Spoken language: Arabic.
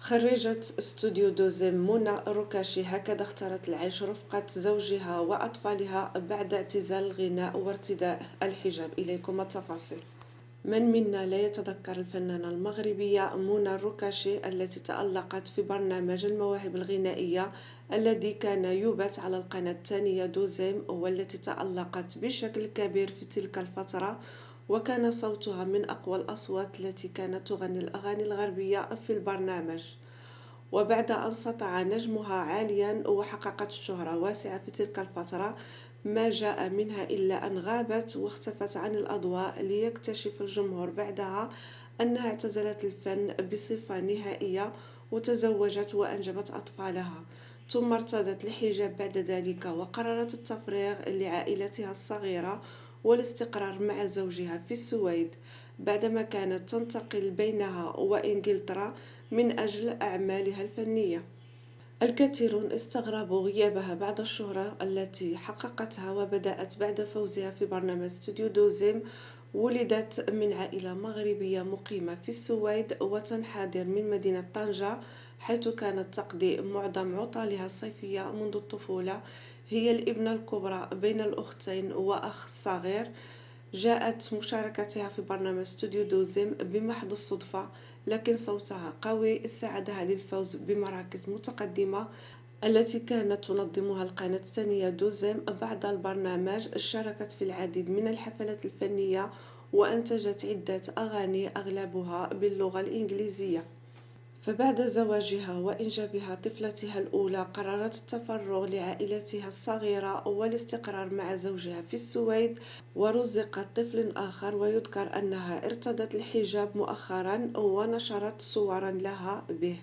خريجة استوديو دوزيم منى ركاشي هكذا اختارت العيش رفقة زوجها وأطفالها بعد اعتزال الغناء وارتداء الحجاب. إليكم التفاصيل. من منا لا يتذكر الفنانة المغربية منى الركاشي التي تألقت في برنامج المواهب الغنائية الذي كان يبث على القناة الثانية دوزيم، والتي تألقت بشكل كبير في تلك الفترة، وكان صوتها من أقوى الأصوات التي كانت تغني الأغاني الغربية في البرنامج. وبعد أن سطع نجمها عاليا وحققت شهرة واسعة في تلك الفترة، ما جاء منها إلا أن غابت واختفت عن الأضواء، ليكتشف الجمهور بعدها أنها اعتزلت الفن بصفة نهائية وتزوجت وأنجبت أطفالها، ثم ارتدت الحجاب بعد ذلك وقررت التفريغ لعائلتها الصغيرة والاستقرار مع زوجها في السويد، بعدما كانت تنتقل بينها وإنجلترا من أجل أعمالها الفنية. الكثيرون استغربوا غيابها بعد الشهرة التي حققتها، وبدأت بعد فوزها في برنامج استوديو دوزيم. ولدت من عائلة مغربية مقيمة في السويد وتنحدر من مدينة طنجة، حيث كانت تقضي معظم عطلها الصيفية منذ الطفولة. هي الابنة الكبرى بين الأختين وأخ صغير. جاءت مشاركتها في برنامج استوديو دوزيم بمحض الصدفة، لكن صوتها قوي ساعدها للفوز بمراكز متقدمة التي كانت تنظمها القناة الثانية دوزيم. بعد البرنامج شاركت في العديد من الحفلات الفنية وأنتجت عدة أغاني أغلبها باللغة الإنجليزية. فبعد زواجها وإنجابها طفلتها الأولى قررت التفرغ لعائلتها الصغيرة والاستقرار مع زوجها في السويد، ورزقت طفل آخر، ويذكر أنها ارتدت الحجاب مؤخرا ونشرت صورا لها به.